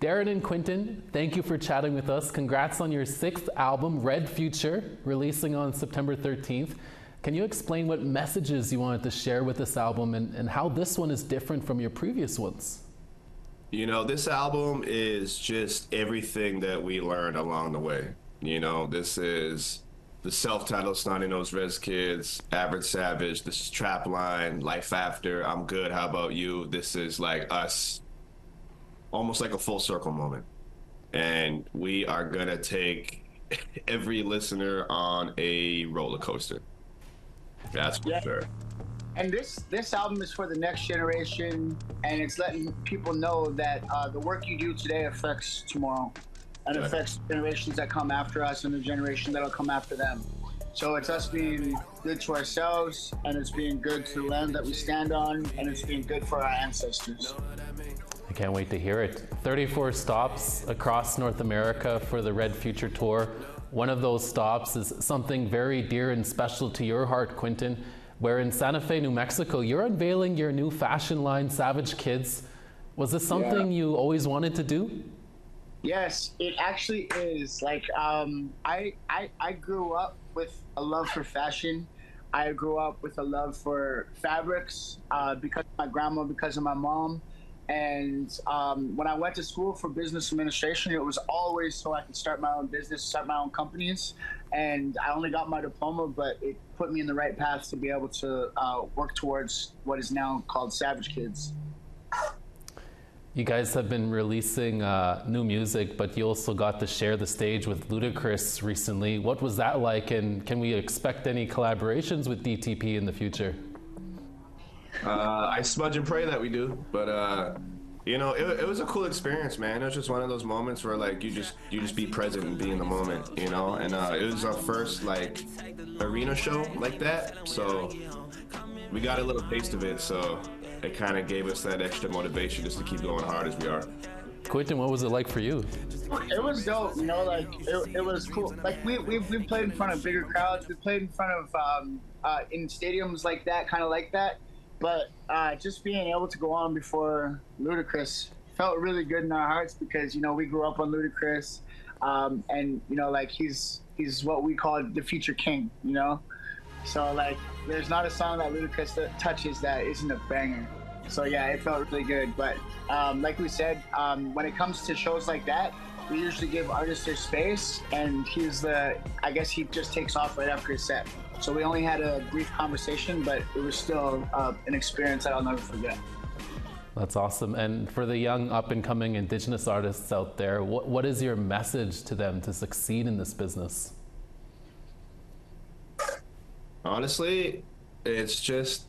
Darren and Quinton, thank you for chatting with us. Congrats on your 6th album, Red Future, releasing on September 13th. Can you explain what messages you wanted to share with this album and how this one is different from your previous ones? You know, this album is just everything that we learned along the way. You know, this is the self-titled Snotty Nose Rez Kids, Average Savage, this is Trapline, Life After, I'm Good, How About You? This is like us, almost like a full circle moment. And we are gonna take every listener on a roller coaster. That's for sure. And this album is for the next generation, and it's letting people know that the work you do today affects tomorrow, and affects generations that come after us and the generation that'll come after them. So it's us being good to ourselves, and it's being good to the land that we stand on, and it's being good for our ancestors. I can't wait to hear it. 34 stops across North America for the Red Future Tour. One of those stops is something very dear and special to your heart, Quinton, where in Santa Fe, New Mexico, you're unveiling your new fashion line, Savage Kids. Was this something you always wanted to do? Yes, it actually is. Like, I grew up with a love for fashion. I grew up with a love for fabrics because of my grandma, because of my mom. And when I went to school for business administration, it was always so I could start my own business, start my own companies. And I only got my diploma, but it put me in the right path to be able to work towards what is now called Savage Kids. You guys have been releasing new music, but you also got to share the stage with Ludacris recently. What was that like, and can we expect any collaborations with DTP in the future? I smudge and pray that we do, but you know, it was a cool experience, man. It was just one of those moments where like you just be present and be in the moment, you know. And it was our first like arena show like that, so we got a little taste of it. So it kind of gave us that extra motivation just to keep going hard as we are. Quinton, what was it like for you? It was dope, you know, like it was cool. Like we played in front of bigger crowds. We played in front of in stadiums like that, kind of like that. But just being able to go on before Ludacris felt really good in our hearts because, you know, we grew up on Ludacris, and, you know, like he's what we call the future king, you know? So, like, there's not a song that Ludacris that touches that isn't a banger. So, yeah, it felt really good. But like we said, when it comes to shows like that, we usually give artists their space, and I guess he just takes off right after his set. So we only had a brief conversation, but it was still an experience that I'll never forget. That's awesome. And for the young up-and-coming Indigenous artists out there, what is your message to them to succeed in this business? Honestly, it's just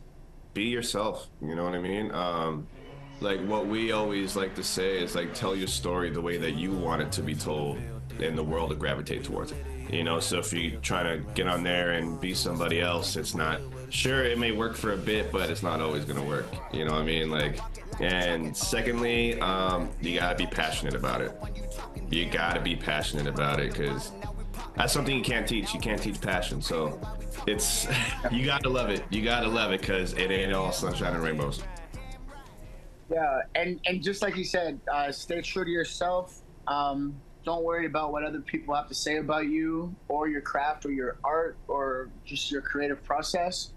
be yourself, you know what I mean? Like what we always like to say is like tell your story the way that you want it to be told and the world to gravitate towards it. You know, so if you're trying to get on there and be somebody else, it's not, sure, it may work for a bit, but it's not always going to work. You know what I mean? Like, and secondly, you got to be passionate about it. You got to be passionate about it because that's something you can't teach. You can't teach passion. So it's, you got to love it. You got to love it because it ain't all sunshine and rainbows. Yeah, and just like you said, stay true to yourself. Don't worry about what other people have to say about you or your craft or your art or just your creative process,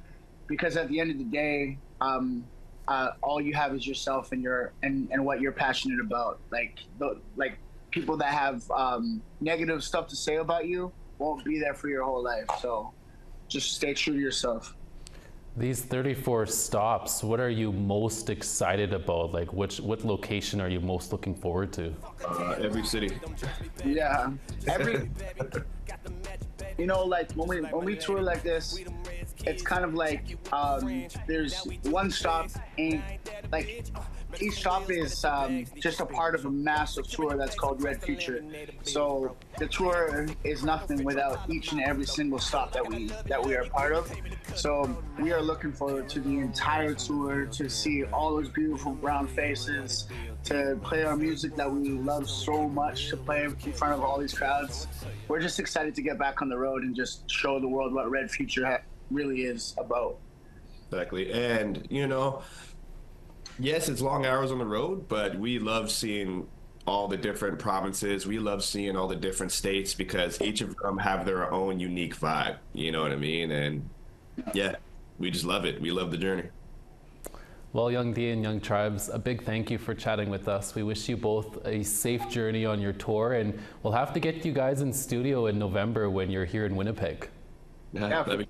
because at the end of the day, all you have is yourself and and what you're passionate about. Like people that have negative stuff to say about you won't be there for your whole life. So just stay true to yourself. These 34 stops, what are you most excited about? Like, what location are you most looking forward to? Every city. Yeah, you know, like when we tour like this, it's kind of like there's one stop, and like each stop is just a part of a massive tour that's called Red Future. So the tour is nothing without each and every single stop that we are a part of. So we are looking forward to the entire tour, to see all those beautiful brown faces, to play our music that we love so much, to play in front of all these crowds. We're just excited to get back on the road and just show the world what Red Future really is about. Exactly. And, you know, yes, it's long hours on the road, but we love seeing all the different provinces. We love seeing all the different states because each of them have their own unique vibe. You know what I mean? And yeah, we just love it. We love the journey. Well, Young D and Young Trybez, a big thank you for chatting with us. We wish you both a safe journey on your tour, and we'll have to get you guys in studio in November when you're here in Winnipeg. Yeah, that'd be